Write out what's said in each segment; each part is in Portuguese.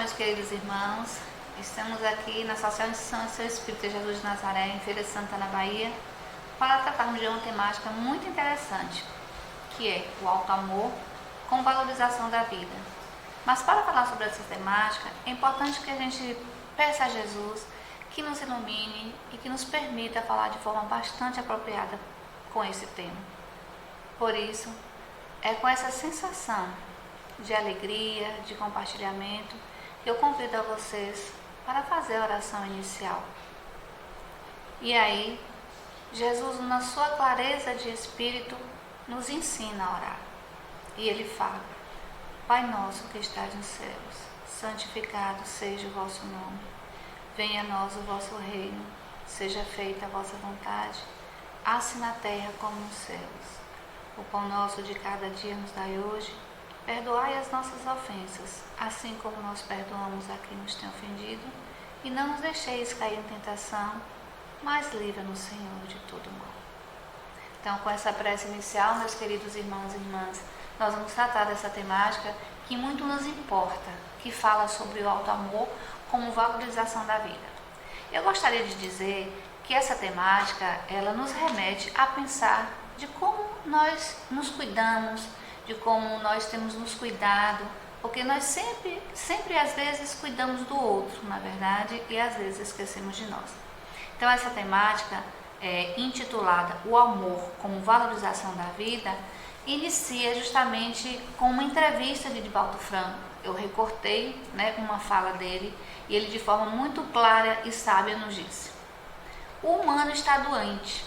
meus queridos irmãos, estamos aqui na Associação Seu Espírito Jesus de Nazaré, em Feira de Santana, Bahia, para tratarmos de uma temática muito interessante, que é o alto amor com valorização da vida. Mas para falar sobre essa temática, é importante que a gente peça a Jesus que nos ilumine e que nos permita falar de forma bastante apropriada com esse tema. Por isso, é com essa sensação de alegria, de compartilhamento, que eu convido a vocês para fazer a oração inicial. E aí, Jesus, na sua clareza de espírito, nos ensina a orar. E ele fala: Pai nosso que estás nos céus, santificado seja o vosso nome. Venha a nós o vosso reino, seja feita a vossa vontade, assim na terra como nos céus. O pão nosso de cada dia nos dai hoje. Perdoai as nossas ofensas, assim como nós perdoamos a quem nos tem ofendido, e não nos deixeis cair em tentação, mas livra-nos, Senhor, de todo mal. Então, com essa prece inicial, meus queridos irmãos e irmãs, nós vamos tratar dessa temática que muito nos importa, que fala sobre o alto amor como valorização da vida. Eu gostaria de dizer que essa temática, ela nos remete a pensar de como nós nos cuidamos, de como nós temos nos cuidado, porque nós sempre às vezes cuidamos do outro, na verdade, e às vezes esquecemos de nós. Então essa temática, intitulada O Amor como Valorização da Vida, inicia justamente com uma entrevista de Divaldo Franco. Eu recortei uma fala dele e ele de forma muito clara e sábia nos disse: o humano está doente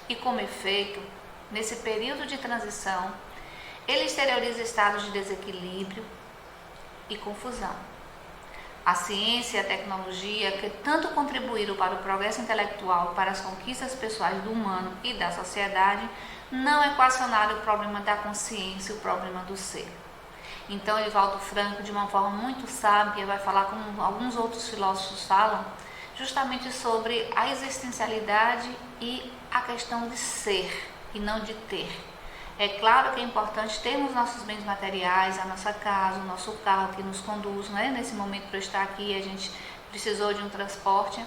e, como efeito, nesse período de transição, ele exterioriza estados de desequilíbrio e confusão. A ciência e a tecnologia, que tanto contribuíram para o progresso intelectual, para as conquistas pessoais do humano e da sociedade, não equacionaram o problema da consciência, o problema do ser. Então, Divaldo Franco, de uma forma muito sábia, vai falar, como alguns outros filósofos falam, justamente sobre a existencialidade e a questão de ser e não de ter. É claro que é importante termos nossos bens materiais, a nossa casa, o nosso carro que nos conduz, nesse momento para estar aqui a gente precisou de um transporte,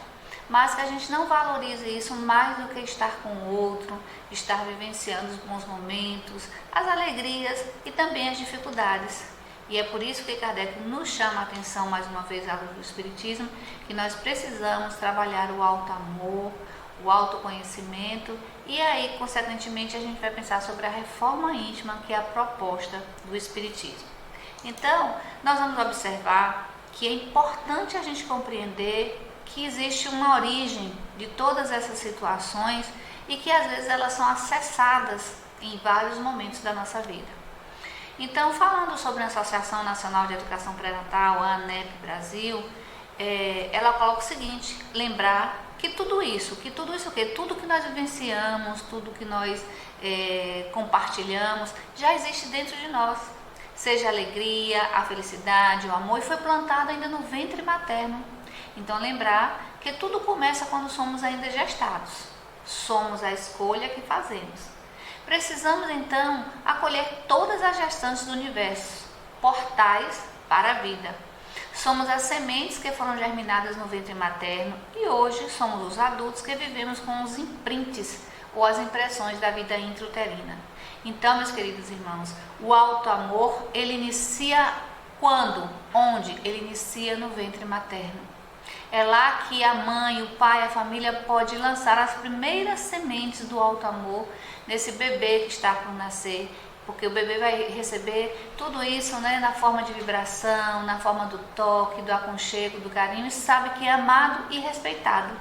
mas que a gente não valorize isso mais do que estar com o outro, estar vivenciando os bons momentos, as alegrias e também as dificuldades. E é por isso que Kardec nos chama a atenção, mais uma vez, à luz do Espiritismo, que nós precisamos trabalhar o alto amor, o autoconhecimento, e aí, consequentemente, a gente vai pensar sobre a reforma íntima, que é a proposta do Espiritismo. Então, nós vamos observar que é importante a gente compreender que existe uma origem de todas essas situações e que, às vezes, elas são acessadas em vários momentos da nossa vida. Então, falando sobre a Associação Nacional de Educação Pré-Natal, a ANEP Brasil, ela coloca o seguinte: lembrar que tudo isso tudo que nós vivenciamos, tudo que nós compartilhamos, já existe dentro de nós. Seja a alegria, a felicidade, o amor, e foi plantado ainda no ventre materno. Então lembrar que tudo começa quando somos ainda gestados. Somos a escolha que fazemos. Precisamos então acolher todas as gestantes do universo, portais para a vida. Somos as sementes que foram germinadas no ventre materno e hoje somos os adultos que vivemos com os imprints ou as impressões da vida intrauterina. Então, meus queridos irmãos, o alto amor, ele inicia quando? Onde? Ele inicia no ventre materno. É lá que a mãe, o pai, a família pode lançar as primeiras sementes do alto amor nesse bebê que está por nascer, porque o bebê vai receber tudo isso na forma de vibração, na forma do toque, do aconchego, do carinho, e sabe que é amado e respeitado.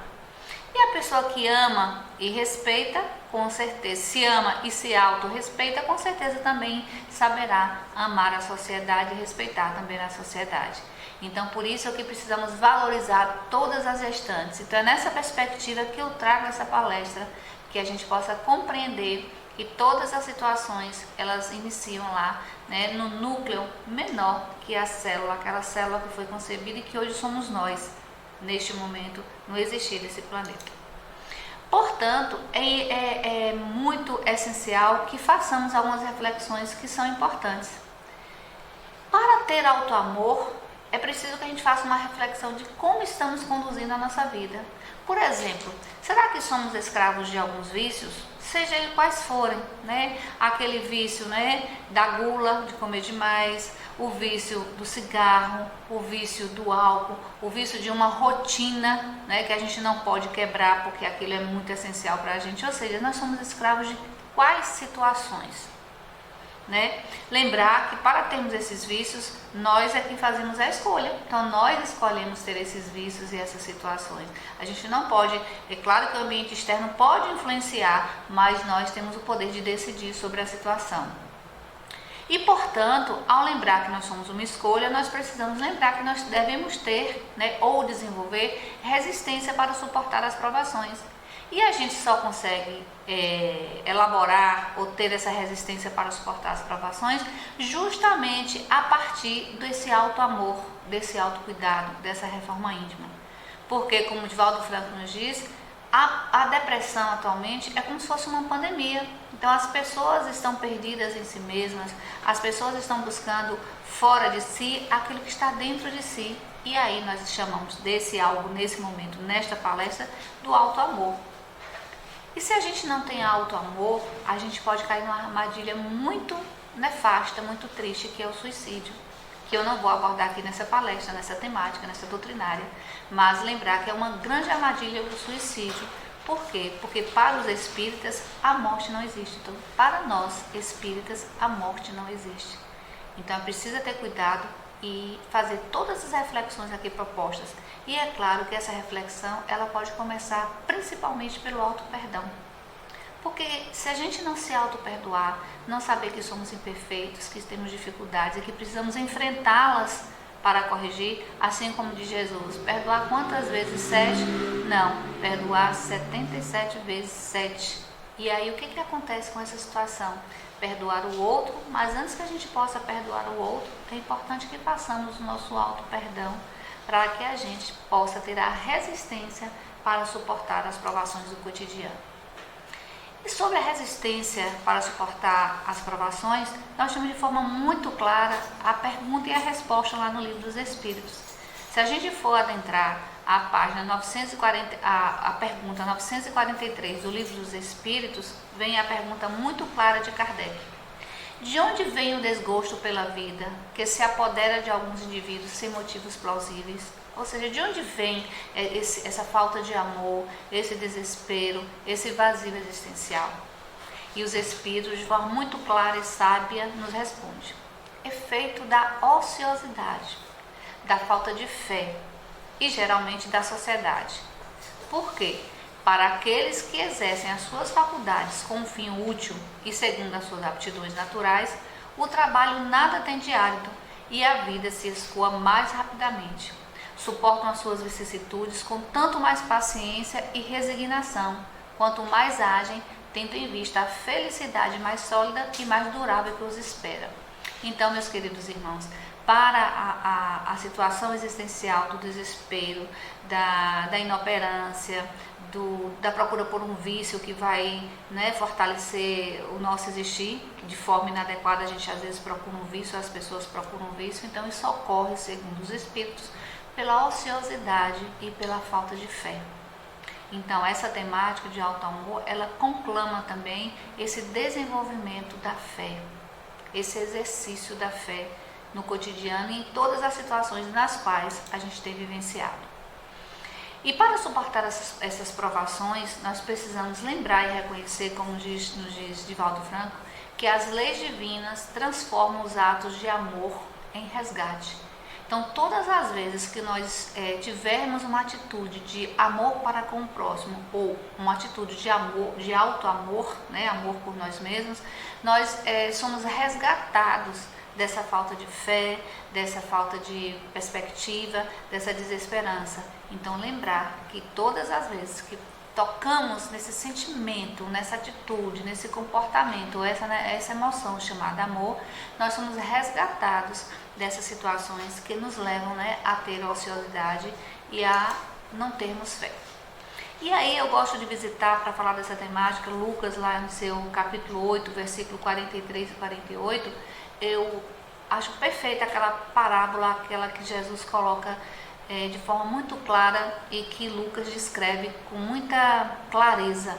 E a pessoa que ama e respeita, com certeza, se ama e se autorrespeita, com certeza também saberá amar a sociedade e respeitar também a sociedade. Então, por isso é que precisamos valorizar todas as gestantes. Então, é nessa perspectiva que eu trago essa palestra, que a gente possa compreender que todas as situações, elas iniciam lá, no núcleo menor que é a célula, aquela célula que foi concebida e que hoje somos nós, neste momento, no existir desse planeta. Portanto, é muito essencial que façamos algumas reflexões que são importantes. Para ter auto-amor, é preciso que a gente faça uma reflexão de como estamos conduzindo a nossa vida. Por exemplo, será que somos escravos de alguns vícios? Seja eles quais forem, né? Aquele vício, né, da gula, de comer demais, o vício do cigarro, o vício do álcool, o vício de uma rotina, né, que a gente não pode quebrar porque aquilo é muito essencial para a gente. Ou seja, nós somos escravos de quais situações? Né? Lembrar que para termos esses vícios, nós é quem fazemos a escolha. Então nós escolhemos ter esses vícios e essas situações. A gente não pode, é claro que o ambiente externo pode influenciar, mas nós temos o poder de decidir sobre a situação. E portanto, ao lembrar que nós somos uma escolha, nós precisamos lembrar que nós devemos ter, né, ou desenvolver resistência para suportar as provações. E a gente só consegue elaborar ou ter essa resistência para suportar as provações justamente a partir desse auto-amor, desse autocuidado, dessa reforma íntima. Porque, como o Divaldo Franco nos diz, a depressão atualmente é como se fosse uma pandemia. Então as pessoas estão perdidas em si mesmas, as pessoas estão buscando fora de si aquilo que está dentro de si. E aí nós chamamos desse algo, nesse momento, nesta palestra, do auto-amor. E se a gente não tem auto-amor, a gente pode cair numa armadilha muito nefasta, muito triste, que é o suicídio. Que eu não vou abordar aqui nessa palestra, nessa temática, nessa doutrinária, mas lembrar que é uma grande armadilha o suicídio. Por quê? Porque para os espíritas a morte não existe. Então, para nós espíritas a morte não existe. Então é preciso ter cuidado e fazer todas as reflexões aqui propostas. E é claro que essa reflexão ela pode começar principalmente pelo auto-perdão. Porque se a gente não se auto-perdoar, não saber que somos imperfeitos, que temos dificuldades e que precisamos enfrentá-las para corrigir, assim como diz Jesus, perdoar quantas vezes? 7? Não, perdoar 77 vezes 7. E aí o que acontece com essa situação? Perdoar o outro, mas antes que a gente possa perdoar o outro, é importante que façamos o nosso auto-perdão para que a gente possa ter a resistência para suportar as provações do cotidiano. E sobre a resistência para suportar as provações, nós temos de forma muito clara a pergunta e a resposta lá no Livro dos Espíritos. Se a gente for adentrar a página 940, a pergunta 943 do Livro dos Espíritos, vem a pergunta muito clara de Kardec. De onde vem o desgosto pela vida que se apodera de alguns indivíduos sem motivos plausíveis? Ou seja, de onde vem essa falta de amor, esse desespero, esse vazio existencial? E os Espíritos, de forma muito clara e sábia, nos respondem. Efeito da ociosidade, da falta de fé e geralmente da sociedade. Por quê? Para aqueles que exercem as suas faculdades com um fim útil e segundo as suas aptidões naturais, o trabalho nada tem de árido e a vida se escoa mais rapidamente. Suportam as suas vicissitudes com tanto mais paciência e resignação, quanto mais agem, tendo em vista a felicidade mais sólida e mais durável que os espera. Então, meus queridos irmãos, para a situação existencial do desespero, da inoperância, da procura por um vício que vai, né, fortalecer o nosso existir, de forma inadequada a gente às vezes procura um vício, as pessoas procuram um vício, então isso ocorre, segundo os Espíritos, pela ociosidade e pela falta de fé. Então essa temática de auto-amor, ela conclama também esse desenvolvimento da fé, esse exercício da fé no cotidiano e em todas as situações nas quais a gente tem vivenciado. E para suportar essas provações, nós precisamos lembrar e reconhecer, como nos diz Divaldo Franco, que as leis divinas transformam os atos de amor em resgate. Então, todas as vezes que nós tivermos uma atitude de amor para com o próximo ou uma atitude de amor, de auto-amor, né, amor por nós mesmos, nós somos resgatados dessa falta de fé, dessa falta de perspectiva, dessa desesperança. Então lembrar que todas as vezes que tocamos nesse sentimento, nessa atitude, nesse comportamento, essa emoção chamada amor, nós somos resgatados dessas situações que nos levam, né, a ter a ociosidade e a não termos fé. E aí eu gosto de visitar, para falar dessa temática, Lucas lá no seu capítulo 8, versículo 43 e 48, eu acho perfeita aquela parábola, aquela que Jesus coloca de forma muito clara e que Lucas descreve com muita clareza.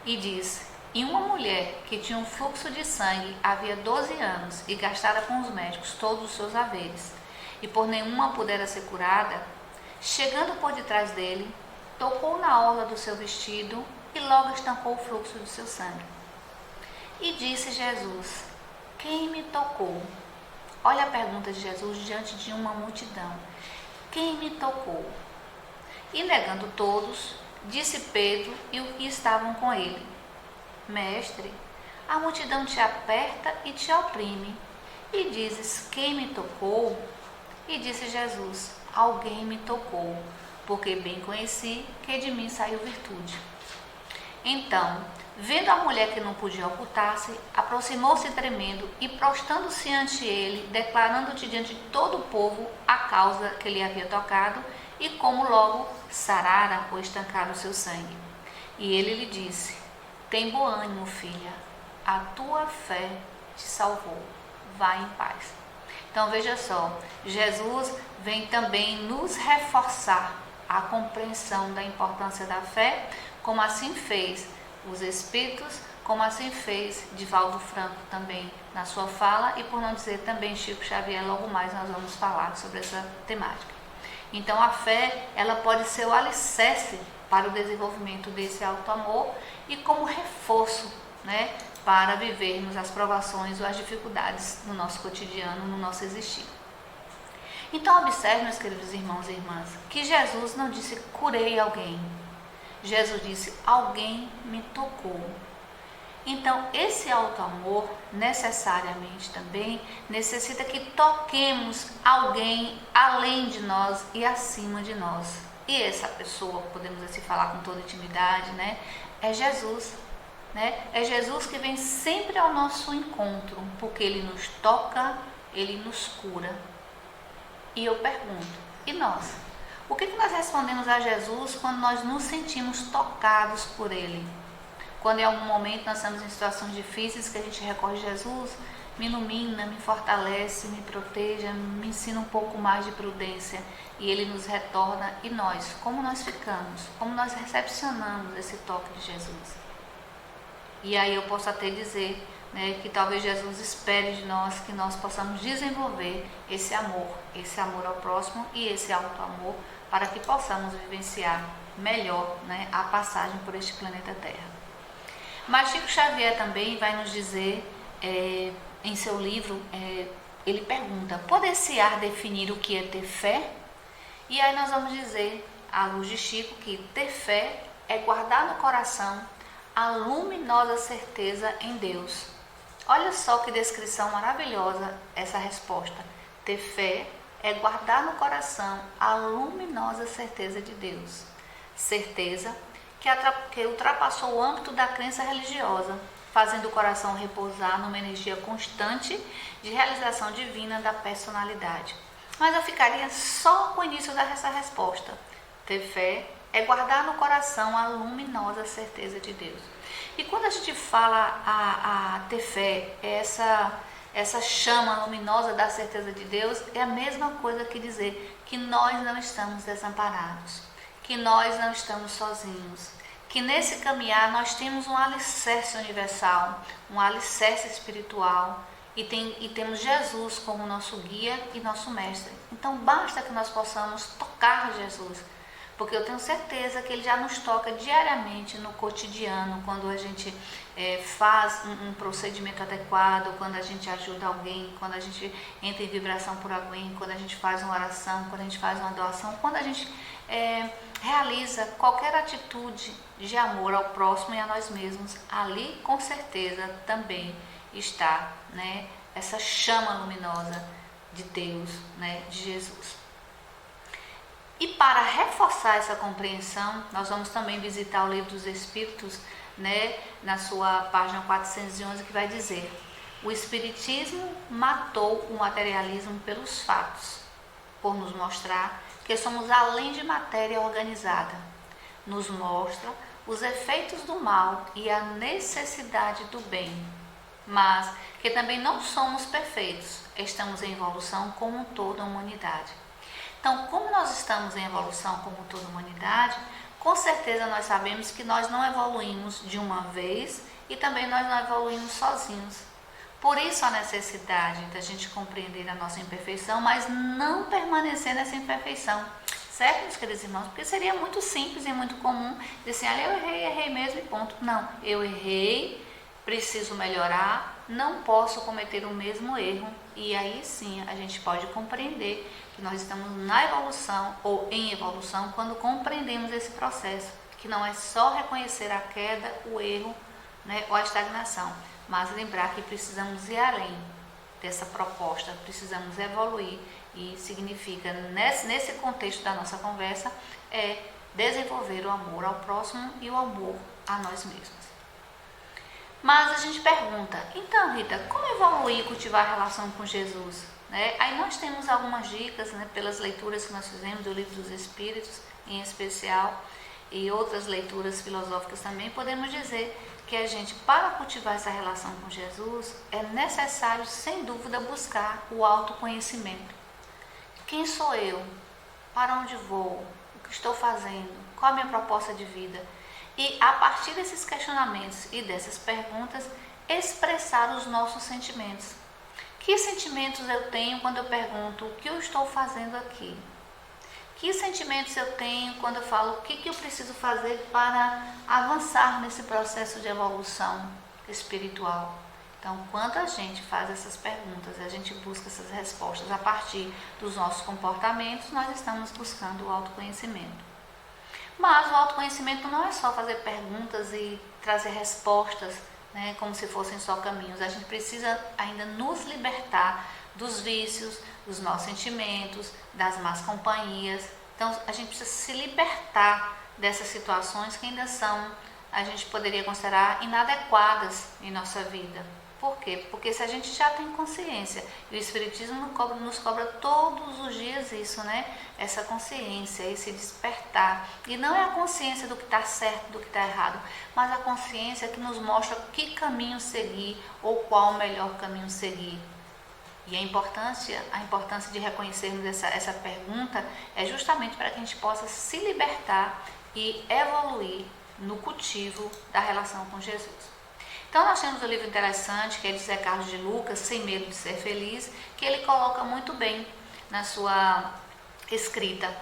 E diz: e uma mulher que tinha um fluxo de sangue havia 12 anos e gastara com os médicos todos os seus haveres, e por nenhuma pudera ser curada, chegando por detrás dele, tocou na orla do seu vestido e logo estancou o fluxo de seu sangue. E disse Jesus: quem me tocou? Olha a pergunta de Jesus diante de uma multidão: quem me tocou? E negando todos, disse Pedro e os que estavam com ele: Mestre, a multidão te aperta e te oprime, e dizes: quem me tocou? E disse Jesus: alguém me tocou, porque bem conheci que de mim saiu virtude. Então, vendo a mulher que não podia ocultar-se, aproximou-se tremendo e, prostrando-se ante ele, declarando-te diante de todo o povo a causa que lhe havia tocado e como logo sarara ou estancara o seu sangue. E ele lhe disse: tem bom ânimo, filha, a tua fé te salvou, vá em paz. Então veja só, Jesus vem também nos reforçar a compreensão da importância da fé, como assim fez os Espíritos, como assim fez Divaldo Franco também na sua fala, e por não dizer também Chico Xavier. Logo mais nós vamos falar sobre essa temática. Então a fé, ela pode ser o alicerce para o desenvolvimento desse auto-amor e como reforço, né, para vivermos as provações ou as dificuldades no nosso cotidiano, no nosso existir. Então observe, meus queridos irmãos e irmãs, que Jesus não disse curei alguém. Jesus disse alguém me tocou. Então esse auto-amor necessariamente também necessita que toquemos alguém além de nós e acima de nós. E essa pessoa, podemos assim falar com toda intimidade, né, é Jesus. Né? É Jesus que vem sempre ao nosso encontro, porque Ele nos toca, Ele nos cura. E eu pergunto, e nós? O que nós respondemos a Jesus quando nós nos sentimos tocados por Ele? Quando em algum momento nós estamos em situações difíceis, que a gente recorre a Jesus, me ilumina, me fortalece, me proteja, me ensina um pouco mais de prudência, e Ele nos retorna. E nós, como nós ficamos? Como nós recepcionamos esse toque de Jesus? E aí eu posso até dizer, né, que talvez Jesus espere de nós que nós possamos desenvolver esse amor ao próximo e esse auto-amor, para que possamos vivenciar melhor, né, a passagem por este planeta Terra. Mas Chico Xavier também vai nos dizer, em seu livro, ele pergunta: poder-se-á definir o que é ter fé? E aí nós vamos dizer, à luz de Chico, que ter fé é guardar no coração a luminosa certeza em Deus. Olha só que descrição maravilhosa essa resposta. Ter fé é guardar no coração a luminosa certeza de Deus. Certeza que ultrapassou o âmbito da crença religiosa, fazendo o coração repousar numa energia constante de realização divina da personalidade. Mas eu ficaria só com o início dessa resposta. Ter fé é guardar no coração a luminosa certeza de Deus. E quando a gente fala a ter fé, essa chama luminosa da certeza de Deus, é a mesma coisa que dizer que nós não estamos desamparados, que nós não estamos sozinhos, que nesse caminhar nós temos um alicerce universal, um alicerce espiritual, e temos Jesus como nosso guia e nosso mestre. Então basta que nós possamos tocar Jesus, porque eu tenho certeza que Ele já nos toca diariamente no cotidiano, quando a gente faz um procedimento adequado, quando a gente ajuda alguém, quando a gente entra em vibração por alguém, quando a gente faz uma oração, quando a gente faz uma doação, quando a gente realiza qualquer atitude de amor ao próximo e a nós mesmos. Ali com certeza também está, né, essa chama luminosa de Deus, né, de Jesus. E para reforçar essa compreensão, nós vamos também visitar o Livro dos Espíritos, né, na sua página 411, que vai dizer: o Espiritismo matou o materialismo pelos fatos, por nos mostrar que somos além de matéria organizada. Nos mostra os efeitos do mal e a necessidade do bem. mas que também não somos perfeitos, estamos em evolução como toda a humanidade. Então, como nós estamos em evolução como toda a humanidade, com certeza nós sabemos que nós não evoluímos de uma vez e também nós não evoluímos sozinhos. Por isso a necessidade da gente compreender a nossa imperfeição, mas não permanecer nessa imperfeição. Certo, meus queridos irmãos? Porque seria muito simples e muito comum dizer assim, eu errei mesmo e ponto. Não, eu errei, preciso melhorar, não posso cometer o mesmo erro. E aí sim a gente pode compreender que nós estamos na evolução ou em evolução quando compreendemos esse processo, que não é só reconhecer a queda, o erro, né, ou a estagnação, mas lembrar que precisamos ir além dessa proposta, precisamos evoluir. E significa, nesse contexto da nossa conversa, desenvolver o amor ao próximo e o amor a nós mesmos. Mas a gente pergunta, então Rita, como evoluir e cultivar a relação com Jesus? Né? Aí nós temos algumas dicas, né, pelas leituras que nós fizemos do Livro dos Espíritos, em especial, e outras leituras filosóficas também, podemos dizer que a gente, para cultivar essa relação com Jesus, é necessário, sem dúvida, buscar o autoconhecimento. Quem sou eu? Para onde vou? O que estou fazendo? Qual a minha proposta de vida? E a partir desses questionamentos e dessas perguntas, expressar os nossos sentimentos. Que sentimentos eu tenho quando eu pergunto o que eu estou fazendo aqui? Que sentimentos eu tenho quando eu falo o que eu preciso fazer para avançar nesse processo de evolução espiritual? Então, quando a gente faz essas perguntas, a gente busca essas respostas a partir dos nossos comportamentos, nós estamos buscando o autoconhecimento. Mas o autoconhecimento não é só fazer perguntas e trazer respostas, né, como se fossem só caminhos. A gente precisa ainda nos libertar dos vícios, dos nossos sentimentos, das más companhias. Então, a gente precisa se libertar dessas situações que ainda são, a gente poderia considerar, inadequadas em nossa vida. Por quê? Porque se a gente já tem consciência, e o Espiritismo nos cobra todos os dias isso, né? Essa consciência, esse despertar. E não é a consciência do que está certo, do que está errado, mas a consciência que nos mostra que caminho seguir ou qual o melhor caminho seguir. E a importância de reconhecermos essa pergunta é justamente para que a gente possa se libertar e evoluir no cultivo da relação com Jesus. Então nós temos um livro interessante, que é de Zé Carlos de Lucas, Sem Medo de Ser Feliz, que ele coloca muito bem na sua escrita.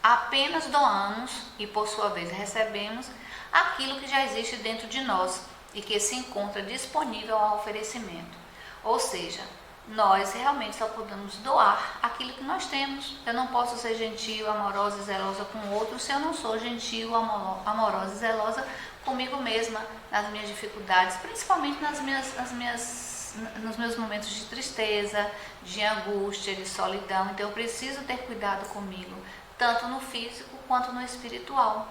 Apenas doamos e por sua vez recebemos aquilo que já existe dentro de nós e que se encontra disponível ao oferecimento. Ou seja, nós realmente só podemos doar aquilo que nós temos. Eu não posso ser gentil, amorosa e zelosa com o outro se eu não sou gentil, amorosa e zelosa comigo mesma, nas minhas dificuldades, principalmente nos meus momentos de tristeza, de angústia, de solidão. Então eu preciso ter cuidado comigo, tanto no físico quanto no espiritual.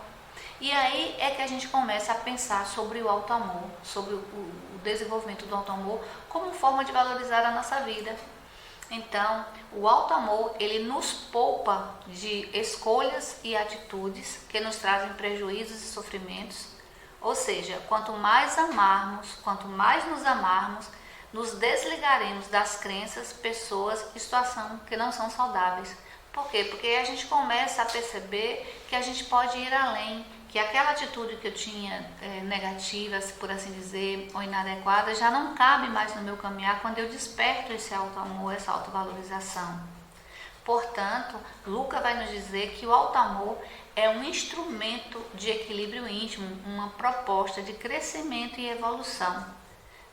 E aí é que a gente começa a pensar sobre o auto-amor, sobre o desenvolvimento do auto-amor como forma de valorizar a nossa vida. Então, o auto-amor, ele nos poupa de escolhas e atitudes que nos trazem prejuízos e sofrimentos. Ou seja, quanto mais amarmos, quanto mais nos amarmos, nos desligaremos das crenças, pessoas e situações que não são saudáveis. Por quê? Porque a gente começa a perceber que a gente pode ir além, que aquela atitude que eu tinha negativa, por assim dizer, ou inadequada, já não cabe mais no meu caminhar quando eu desperto esse auto-amor, essa autovalorização. Portanto, Lucas vai nos dizer que o auto-amor é um instrumento de equilíbrio íntimo, uma proposta de crescimento e evolução.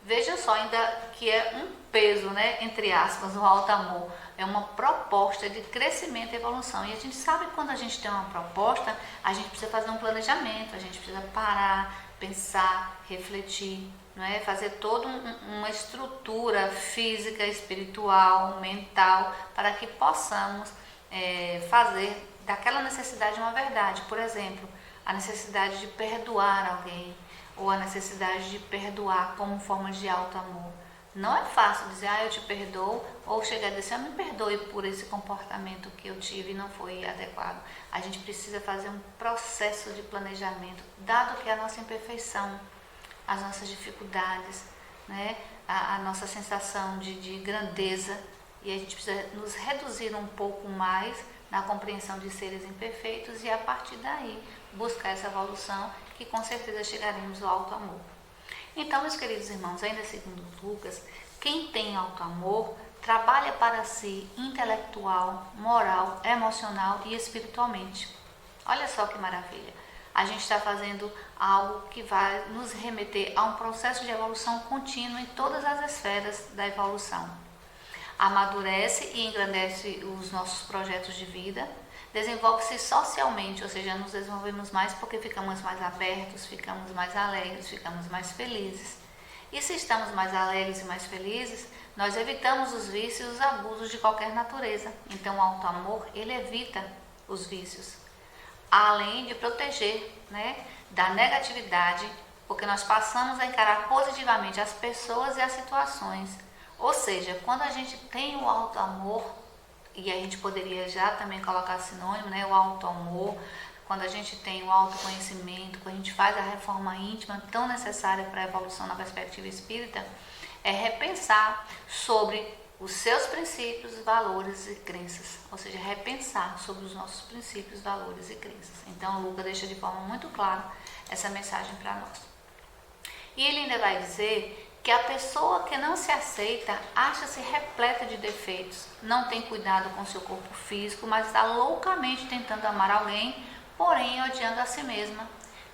Veja só, ainda que é um peso, né, entre aspas, o auto-amor. É uma proposta de crescimento e evolução. E a gente sabe que quando a gente tem uma proposta, a gente precisa fazer um planejamento, a gente precisa parar, pensar, refletir, não é? Fazer toda uma estrutura física, espiritual, mental, para que possamos fazer daquela necessidade uma verdade. Por exemplo, a necessidade de perdoar alguém, ou a necessidade de perdoar como forma de auto-amor. Não é fácil dizer, eu te perdoo, ou chegar a dizer, me perdoe por esse comportamento que eu tive e não foi adequado. A gente precisa fazer um processo de planejamento, dado que a nossa imperfeição, as nossas dificuldades, né, a nossa sensação de grandeza, e a gente precisa nos reduzir um pouco mais na compreensão de seres imperfeitos e a partir daí buscar essa evolução que com certeza chegaremos ao alto amor. Então, meus queridos irmãos, ainda segundo Lucas, quem tem alto amor trabalha para si intelectual, moral, emocional e espiritualmente. Olha só que maravilha! A gente está fazendo algo que vai nos remeter a um processo de evolução contínua em todas as esferas da evolução. Amadurece e engrandece os nossos projetos de vida, desenvolve-se socialmente, ou seja, nos desenvolvemos mais porque ficamos mais abertos, ficamos mais alegres, ficamos mais felizes. E se estamos mais alegres e mais felizes, nós evitamos os vícios e os abusos de qualquer natureza. Então o alto amor, ele evita os vícios, além de proteger, da negatividade, porque nós passamos a encarar positivamente as pessoas e as situações. Ou seja, quando a gente tem o alto amor, e a gente poderia já também colocar sinônimo, o alto amor, quando a gente tem o autoconhecimento, quando a gente faz a reforma íntima tão necessária para a evolução na perspectiva espírita, é repensar sobre os seus princípios, valores e crenças, ou seja, repensar sobre os nossos princípios, valores e crenças. Então, Lucas deixa de forma muito clara essa mensagem para nós. E ele ainda vai dizer que a pessoa que não se aceita acha-se repleta de defeitos, não tem cuidado com seu corpo físico, mas está loucamente tentando amar alguém, porém odiando a si mesma.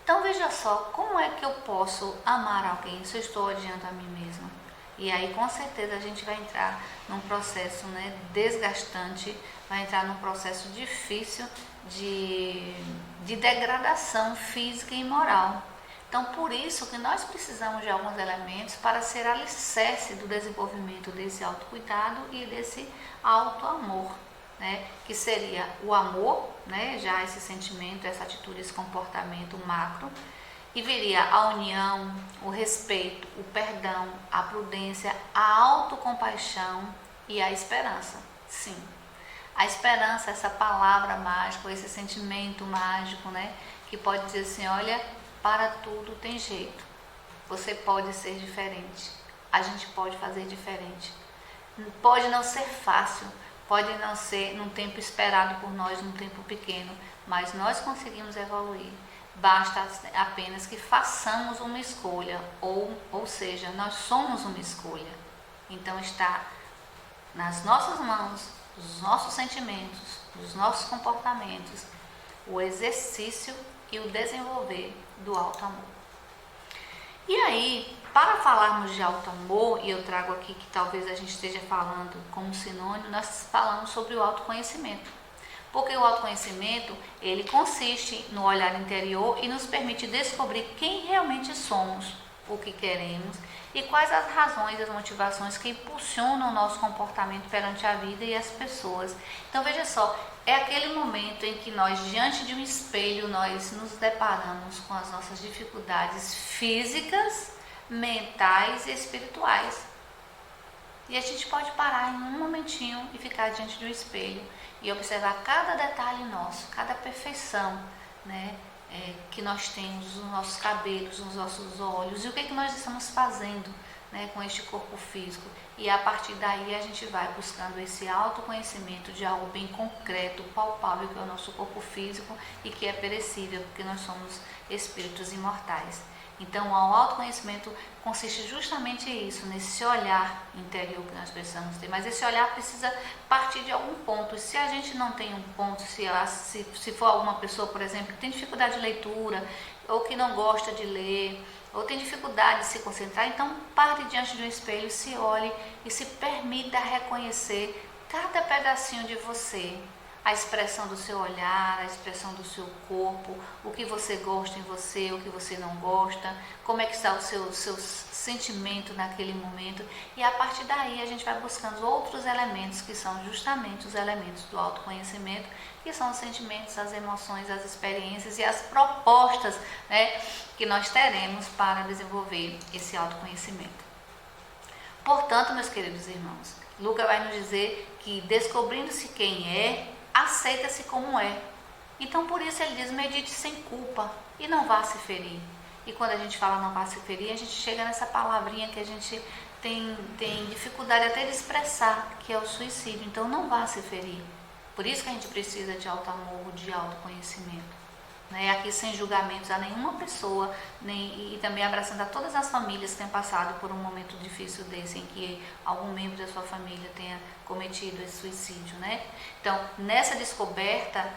Então veja só, como é que eu posso amar alguém se eu estou odiando a mim mesma? E aí com certeza a gente vai entrar num processo desgastante, vai entrar num processo difícil de degradação física e moral. Então, por isso que nós precisamos de alguns elementos para ser alicerce do desenvolvimento desse autocuidado e desse auto-amor, que seria o amor, já esse sentimento, essa atitude, esse comportamento macro, e viria a união, o respeito, o perdão, a prudência, a autocompaixão e a esperança. Sim, a esperança, essa palavra mágica, esse sentimento mágico, que pode dizer assim, olha, para tudo tem jeito, você pode ser diferente, a gente pode fazer diferente, pode não ser fácil, pode não ser num tempo esperado por nós, num tempo pequeno, mas nós conseguimos evoluir, basta apenas que façamos uma escolha, ou seja, nós somos uma escolha. Então está nas nossas mãos, dos nossos sentimentos, dos nossos comportamentos, o exercício e o desenvolver do alto amor. E aí, para falarmos de alto amor, e eu trago aqui que talvez a gente esteja falando como sinônimo, nós falamos sobre o autoconhecimento. Porque o autoconhecimento, ele consiste no olhar interior e nos permite descobrir quem realmente somos, o que queremos e quais as razões e as motivações que impulsionam o nosso comportamento perante a vida e as pessoas. Então veja só, é aquele momento em que nós, diante de um espelho, nós nos deparamos com as nossas dificuldades físicas, mentais e espirituais. E a gente pode parar em um momentinho e ficar diante de um espelho e observar cada detalhe nosso, cada perfeição, que nós temos nos nossos cabelos, nos nossos olhos, e o que é que nós estamos fazendo com este corpo físico. E a partir daí a gente vai buscando esse autoconhecimento de algo bem concreto, palpável, que é o nosso corpo físico e que é perecível, porque nós somos espíritos imortais. Então, o autoconhecimento consiste justamente nisso, nesse olhar interior que nós precisamos ter. Mas esse olhar precisa partir de algum ponto. E se a gente não tem um ponto, se for alguma pessoa, por exemplo, que tem dificuldade de leitura, ou que não gosta de ler, ou tem dificuldade de se concentrar, então pare diante de um espelho, se olhe e se permita reconhecer cada pedacinho de você. A expressão do seu olhar, a expressão do seu corpo, o que você gosta em você, o que você não gosta, como é que está o seu sentimento naquele momento. E a partir daí a gente vai buscando outros elementos que são justamente os elementos do autoconhecimento, que são os sentimentos, as emoções, as experiências e as propostas que nós teremos para desenvolver esse autoconhecimento. Portanto, meus queridos irmãos, Lucas vai nos dizer que descobrindo-se quem é, aceita-se como é. Então por isso ele diz, medite sem culpa e não vá se ferir. E quando a gente fala não vá se ferir, a gente chega nessa palavrinha que a gente tem dificuldade até de expressar que é o suicídio, então não vá se ferir. Por isso que a gente precisa de alto amor, de autoconhecimento. Né? Aqui sem julgamentos a nenhuma pessoa, e também abraçando a todas as famílias que têm passado por um momento difícil desse, em que algum membro da sua família tenha cometido esse suicídio. Né? Então, nessa descoberta,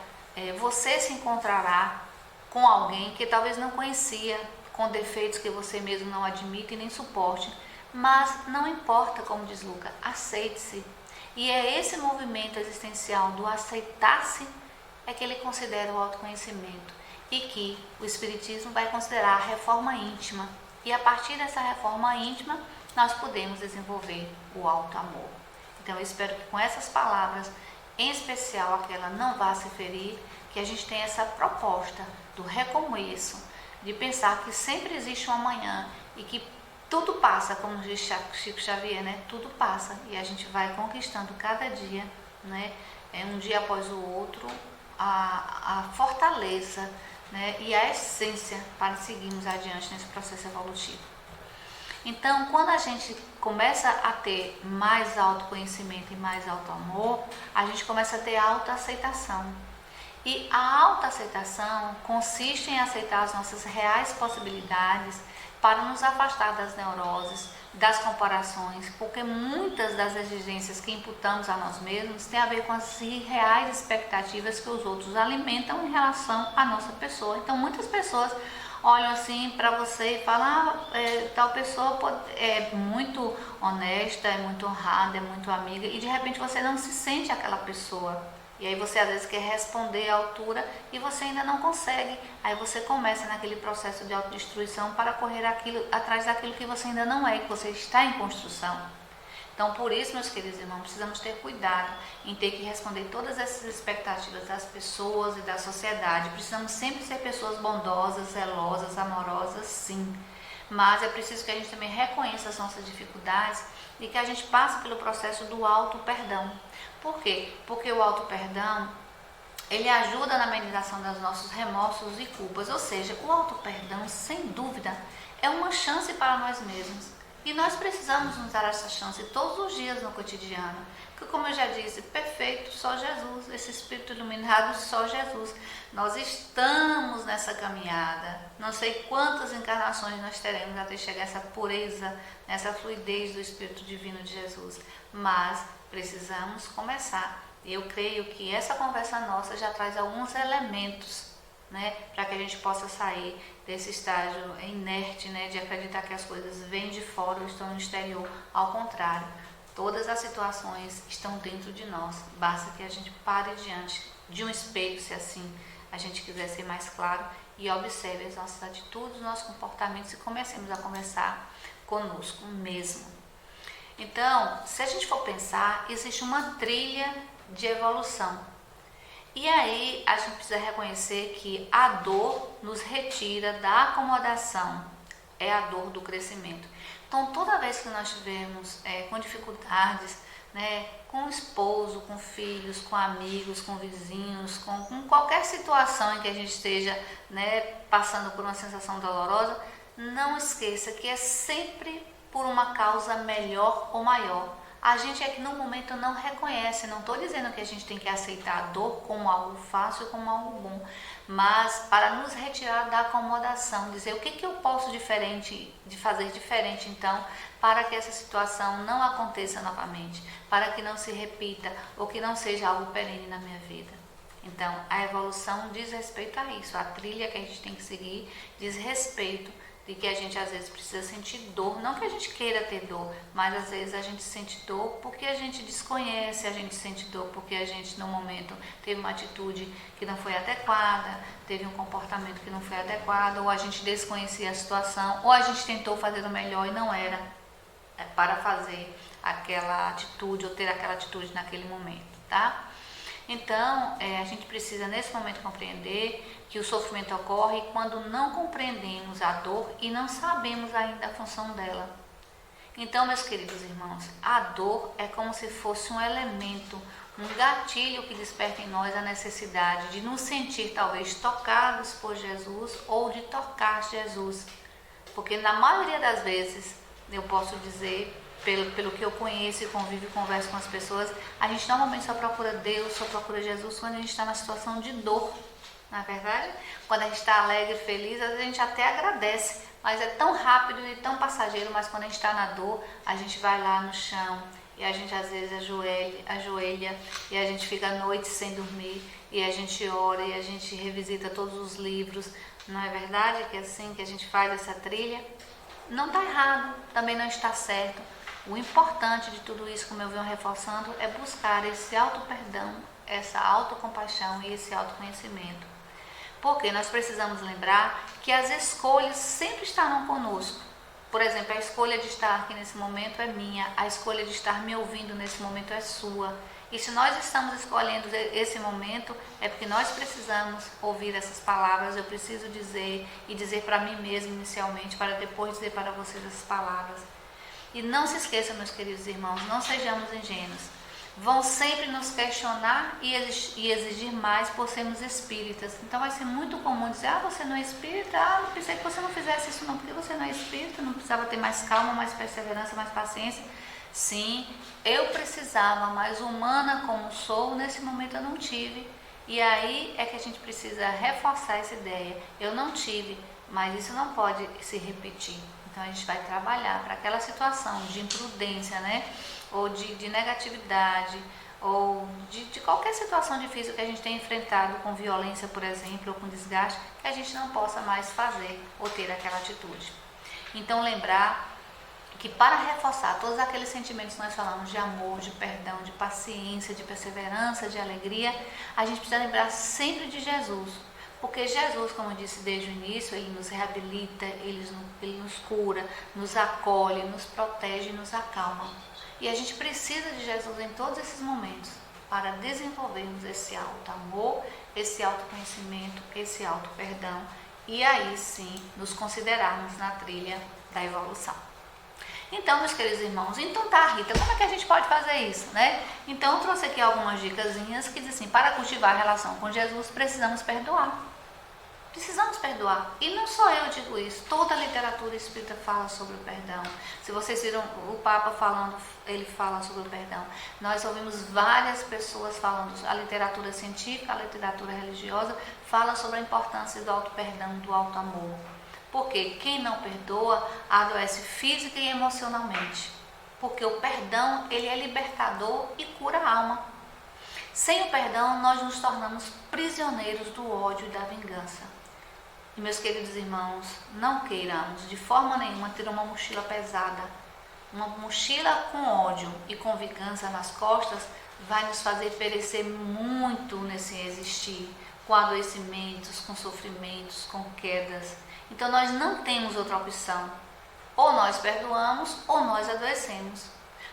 você se encontrará com alguém que talvez não conhecia, com defeitos que você mesmo não admite e nem suporte, mas não importa, como diz Lucas, aceite-se. E é esse movimento existencial do aceitar-se é que ele considera o autoconhecimento e que o Espiritismo vai considerar a reforma íntima. E a partir dessa reforma íntima, nós podemos desenvolver o alto amor. Então eu espero que com essas palavras, em especial aquela não vá se ferir, que a gente tenha essa proposta do recomeço, de pensar que sempre existe um amanhã e que tudo passa, como diz Chico Xavier, né? Tudo passa e a gente vai conquistando cada dia, né? Um dia após o outro, a fortaleza, né? E a essência para seguirmos adiante nesse processo evolutivo. Então, quando a gente começa a ter mais autoconhecimento e mais autoamor, a gente começa a ter autoaceitação. E a autoaceitação consiste em aceitar as nossas reais possibilidades para nos afastar das neuroses, das comparações, porque muitas das exigências que imputamos a nós mesmos têm a ver com as reais expectativas que os outros alimentam em relação à nossa pessoa. Então, muitas pessoas olham assim para você e falam, tal pessoa é muito honesta, é muito honrada, é muito amiga, e de repente você não se sente aquela pessoa. E aí você às vezes quer responder à altura e você ainda não consegue. Aí você começa naquele processo de autodestruição para correr atrás daquilo que você ainda não é, que você está em construção. Então, por isso, meus queridos irmãos, precisamos ter cuidado em ter que responder todas essas expectativas das pessoas e da sociedade. Precisamos sempre ser pessoas bondosas, zelosas, amorosas, sim. Mas é preciso que a gente também reconheça as nossas dificuldades e que a gente passe pelo processo do auto-perdão. Por quê? Porque o auto-perdão, ele ajuda na amenização dos nossos remorsos e culpas. Ou seja, o auto-perdão, sem dúvida, é uma chance para nós mesmos. E nós precisamos nos dar essa chance todos os dias no cotidiano. Porque, como eu já disse, perfeito, só Jesus, esse Espírito iluminado, só Jesus. Nós estamos nessa caminhada. Não sei quantas encarnações nós teremos até chegar a essa pureza, nessa fluidez do Espírito Divino de Jesus. Mas precisamos começar. E eu creio que essa conversa nossa já traz alguns elementos, né, para que a gente possa sair desse estágio inerte, né, de acreditar que as coisas vêm de fora ou estão no exterior. Ao contrário, todas as situações estão dentro de nós. Basta que a gente pare diante de um espelho, se assim a gente quiser ser mais claro, e observe as nossas atitudes, nossos comportamentos e comecemos a conversar conosco mesmo. Então, se a gente for pensar, existe uma trilha de evolução. E aí a gente precisa reconhecer que a dor nos retira da acomodação, é a dor do crescimento. Então, toda vez que nós estivermos com dificuldades, né, com o esposo, com filhos, com amigos, com vizinhos, com qualquer situação em que a gente esteja, né, passando por uma sensação dolorosa, não esqueça que é sempre por uma causa melhor ou maior. A gente é que no momento não reconhece, não estou dizendo que a gente tem que aceitar a dor como algo fácil, como algo bom, mas para nos retirar da acomodação, dizer o que eu posso fazer diferente então, para que essa situação não aconteça novamente, para que não se repita ou que não seja algo perene na minha vida. Então, a evolução diz respeito a isso, a trilha que a gente tem que seguir diz respeito de que a gente às vezes precisa sentir dor, não que a gente queira ter dor, mas às vezes a gente sente dor porque a gente desconhece, a gente sente dor porque a gente no momento teve uma atitude que não foi adequada, teve um comportamento que não foi adequado, ou a gente desconhecia a situação, ou a gente tentou fazer o melhor e não era para fazer aquela atitude ou ter aquela atitude naquele momento, tá? Então, a gente precisa nesse momento compreender que o sofrimento ocorre quando não compreendemos a dor e não sabemos ainda a função dela. Então, meus queridos irmãos, a dor é como se fosse um elemento, um gatilho que desperta em nós a necessidade de nos sentir talvez tocados por Jesus ou de tocar Jesus. Porque na maioria das vezes, eu posso dizer pelo que eu conheço e convivo e converso com as pessoas, a gente normalmente só procura Deus, só procura Jesus quando a gente está numa situação de dor. Na verdade, quando a gente está alegre, feliz, às vezes a gente até agradece, mas é tão rápido e tão passageiro. Mas quando a gente está na dor, a gente vai lá no chão e a gente às vezes ajoelha e a gente fica a noite sem dormir e a gente ora e a gente revisita todos os livros. Não é verdade que é assim que a gente faz essa trilha? Não está errado, também não está certo. O importante de tudo isso, como eu venho reforçando, é buscar esse auto-perdão, essa autocompaixão e esse autoconhecimento. Porque nós precisamos lembrar que as escolhas sempre estarão conosco. Por exemplo, a escolha de estar aqui nesse momento é minha, a escolha de estar me ouvindo nesse momento é sua. E se nós estamos escolhendo esse momento, é porque nós precisamos ouvir essas palavras, eu preciso dizer e dizer para mim mesmo inicialmente, para depois dizer para vocês essas palavras. E não se esqueçam, meus queridos irmãos, não sejamos ingênuos. Vão sempre nos questionar e exigir mais por sermos espíritas. Então vai ser muito comum dizer, você não é espírita? Eu pensei que você não fizesse isso não, porque você não é espírita, não precisava ter mais calma, mais perseverança, mais paciência. Sim, eu precisava, mas humana como sou, nesse momento eu não tive. E aí é que a gente precisa reforçar essa ideia. Eu não tive, mas isso não pode se repetir. Então a gente vai trabalhar para aquela situação de imprudência, né? Ou de negatividade, ou de qualquer situação difícil que a gente tenha enfrentado com violência, por exemplo, ou com desgaste, que a gente não possa mais fazer ou ter aquela atitude. Então lembrar que para reforçar todos aqueles sentimentos que nós falamos de amor, de perdão, de paciência, de perseverança, de alegria, a gente precisa lembrar sempre de Jesus. Porque Jesus, como eu disse desde o início, Ele nos reabilita, Ele nos cura, nos acolhe, nos protege e nos acalma. E a gente precisa de Jesus em todos esses momentos para desenvolvermos esse alto amor, esse autoconhecimento, esse auto perdão e aí sim nos considerarmos na trilha da evolução. Então, meus queridos irmãos, então tá, Rita, como é que a gente pode fazer isso, né? Então eu trouxe aqui algumas dicasinhas que dizem assim, para cultivar a relação com Jesus precisamos perdoar. Precisamos perdoar. E não só eu digo isso, toda a literatura espírita fala sobre o perdão. Se vocês viram o Papa falando, ele fala sobre o perdão. Nós ouvimos várias pessoas falando, a literatura científica, a literatura religiosa, fala sobre a importância do auto-perdão, do auto-amor. Porque quem não perdoa adoece física e emocionalmente. Porque o perdão, ele é libertador e cura a alma. Sem o perdão, nós nos tornamos prisioneiros do ódio e da vingança. E meus queridos irmãos, não queiramos de forma nenhuma ter uma mochila pesada. Uma mochila com ódio e com vingança nas costas vai nos fazer perecer muito nesse existir, com adoecimentos, com sofrimentos, com quedas. Então nós não temos outra opção. Ou nós perdoamos ou nós adoecemos.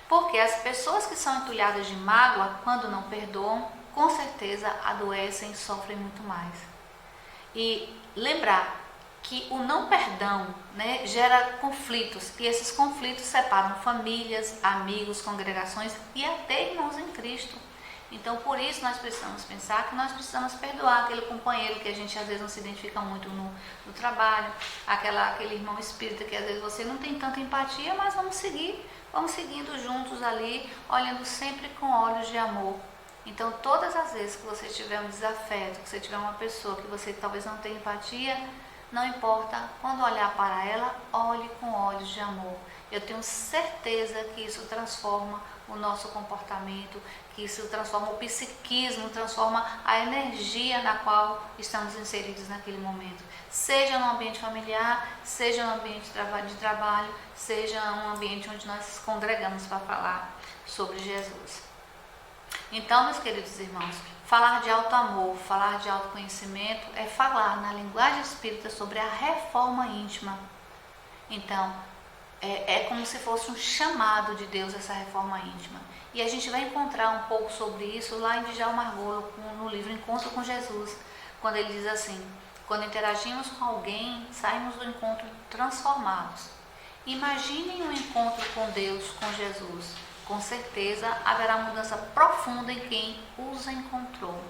Porque as pessoas que são entulhadas de mágoa, quando não perdoam, com certeza adoecem e sofrem muito mais. E lembrar que o não perdão, né, gera conflitos, e esses conflitos separam famílias, amigos, congregações e até irmãos em Cristo. Então, por isso nós precisamos pensar que nós precisamos perdoar aquele companheiro que a gente às vezes não se identifica muito no trabalho, aquele irmão espírita que às vezes você não tem tanta empatia, mas vamos seguindo juntos ali, olhando sempre com olhos de amor. Então, todas as vezes que você tiver um desafeto, que você tiver uma pessoa que você talvez não tenha empatia, não importa, quando olhar para ela, olhe com olhos de amor. Eu tenho certeza que isso transforma o nosso comportamento, que isso transforma o psiquismo, transforma a energia na qual estamos inseridos naquele momento. Seja no ambiente familiar, seja no ambiente de trabalho, seja um ambiente onde nós congregamos para falar sobre Jesus. Então, meus queridos irmãos, falar de auto-amor, falar de autoconhecimento é falar na linguagem espírita sobre a reforma íntima. Então, é como se fosse um chamado de Deus essa reforma íntima. E a gente vai encontrar um pouco sobre isso lá em Djalma Margolo, no livro Encontro com Jesus, quando ele diz assim, quando interagimos com alguém, saímos do encontro transformados. Imaginem um encontro com Deus, com Jesus. Com certeza haverá mudança profunda em quem os encontrou.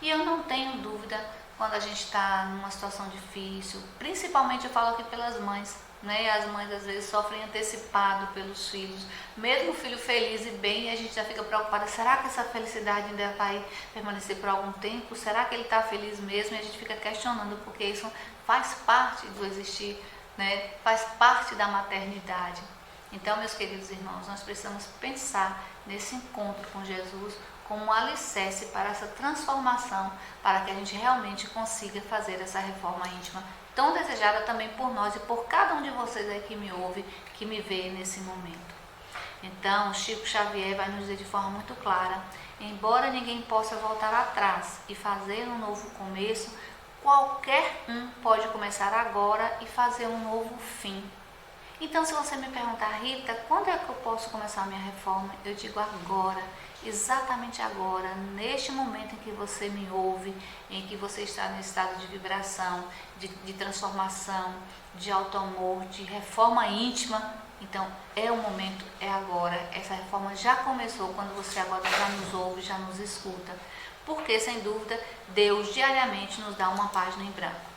E eu não tenho dúvida, quando a gente está numa situação difícil, principalmente eu falo aqui pelas mães, né? As mães às vezes sofrem antecipado pelos filhos, mesmo o filho feliz e bem, a gente já fica preocupada, será que essa felicidade ainda vai permanecer por algum tempo? Será que ele está feliz mesmo? E a gente fica questionando, porque isso faz parte do existir, né? Faz parte da maternidade. Então, meus queridos irmãos, nós precisamos pensar nesse encontro com Jesus como um alicerce para essa transformação, para que a gente realmente consiga fazer essa reforma íntima tão desejada também por nós e por cada um de vocês aí que me ouve, que me vê nesse momento. Então, Chico Xavier vai nos dizer de forma muito clara, embora ninguém possa voltar atrás e fazer um novo começo, qualquer um pode começar agora e fazer um novo fim. Então, se você me perguntar, Rita, quando é que eu posso começar a minha reforma? Eu digo agora, exatamente agora, neste momento em que você me ouve, em que você está nesse estado de vibração, de transformação, de auto-amor, de reforma íntima. Então, é o momento, é agora. Essa reforma já começou quando você agora já nos ouve, já nos escuta. Porque, sem dúvida, Deus diariamente nos dá uma página em branco.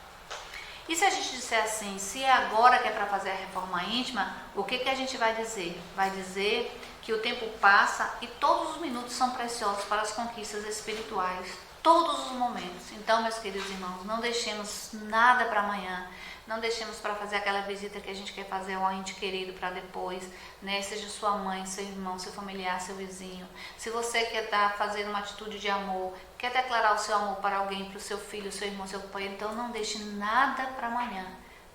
E se a gente disser assim, se é agora que é para fazer a reforma íntima, o que a gente vai dizer? Vai dizer que o tempo passa e todos os minutos são preciosos para as conquistas espirituais. Todos os momentos. Então, meus queridos irmãos, não deixemos nada para amanhã. Não deixemos para fazer aquela visita que a gente quer fazer ao ente querido para depois, né? Seja sua mãe, seu irmão, seu familiar, seu vizinho. Se você quer estar fazendo uma atitude de amor, quer declarar o seu amor para alguém, para o seu filho, seu irmão, seu companheiro, então não deixe nada para amanhã.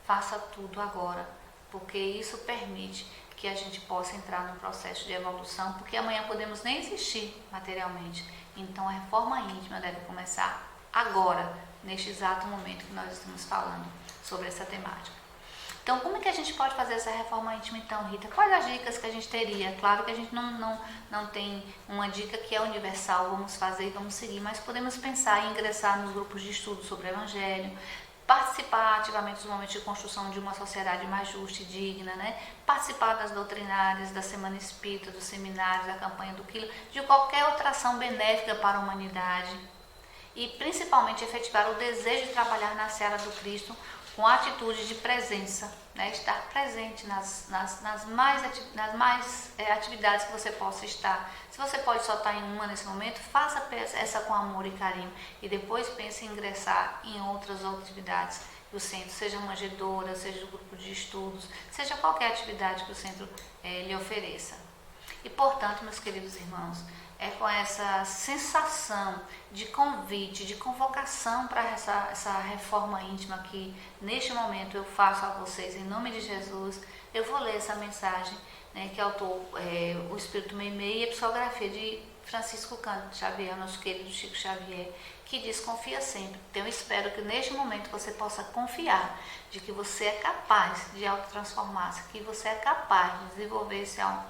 Faça tudo agora, porque isso permite que a gente possa entrar num processo de evolução, porque amanhã podemos nem existir materialmente. Então a reforma íntima deve começar agora, neste exato momento que nós estamos falando sobre essa temática. Então, como é que a gente pode fazer essa reforma íntima então, Rita? Quais as dicas que a gente teria? Claro que a gente não tem uma dica que é universal, vamos fazer e vamos seguir, mas podemos pensar em ingressar nos grupos de estudo sobre o Evangelho, participar ativamente dos momentos de construção de uma sociedade mais justa e digna, né? Participar das doutrinárias, da Semana Espírita, dos seminários, da campanha do Quilo, de qualquer outra ação benéfica para a humanidade e principalmente efetivar o desejo de trabalhar na seara do Cristo com a atitude de presença, né? Estar presente nas mais atividades que você possa estar. Se você pode só estar em uma nesse momento, faça essa com amor e carinho e depois pense em ingressar em outras atividades do centro, seja manjedoura, seja o grupo de estudos, seja qualquer atividade que o centro lhe ofereça. E portanto, meus queridos irmãos, é com essa sensação de convite, de convocação para essa reforma íntima que neste momento eu faço a vocês em nome de Jesus. Eu vou ler essa mensagem, né, que é o Espírito Meimei e a psicografia de Francisco Cândido Xavier, nosso querido Chico Xavier, que diz: confia sempre. Então eu espero que neste momento você possa confiar de que você é capaz de autotransformar-se, que você é capaz de desenvolver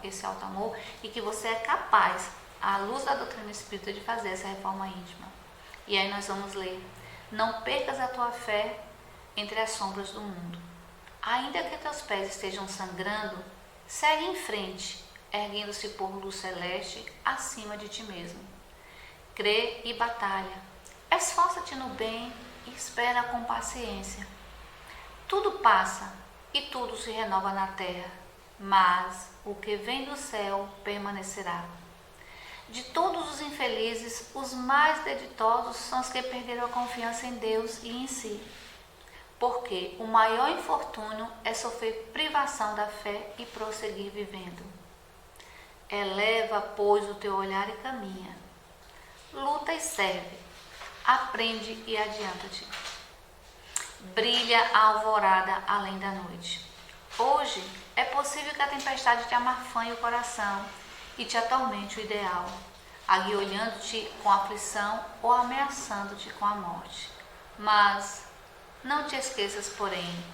esse auto-amor e que você é capaz, à luz da doutrina espírita, de fazer essa reforma íntima. E aí nós vamos ler: não percas a tua fé entre as sombras do mundo. Ainda que teus pés estejam sangrando, segue em frente, erguendo-se por luz celeste acima de ti mesmo. Crê e batalha. Esforça-te no bem e espera com paciência. Tudo passa e tudo se renova na terra, mas o que vem do céu permanecerá. De todos os infelizes, os mais deditosos são os que perderam a confiança em Deus e em si. Porque o maior infortúnio é sofrer privação da fé e prosseguir vivendo. Eleva, pois, o teu olhar e caminha. Luta e serve. Aprende e adianta-te. Brilha a alvorada além da noite. Hoje é possível que a tempestade te amarfanhe o coração e te atormente o ideal, aguilhando-te com aflição ou ameaçando-te com a morte. Mas não te esqueças, porém,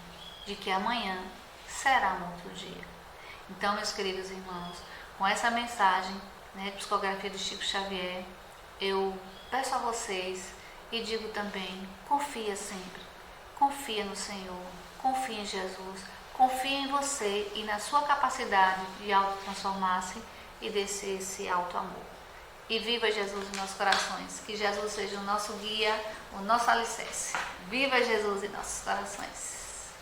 de que amanhã será um outro dia. Então, meus queridos irmãos, com essa mensagem, né, psicografia de Chico Xavier, eu peço a vocês e digo também: confia sempre, confia no Senhor, confia em Jesus, confia em você e na sua capacidade de autotransformar-se e descer esse alto amor. E viva Jesus em nossos corações, que Jesus seja o nosso guia, o nosso alicerce. Viva Jesus em nossos corações.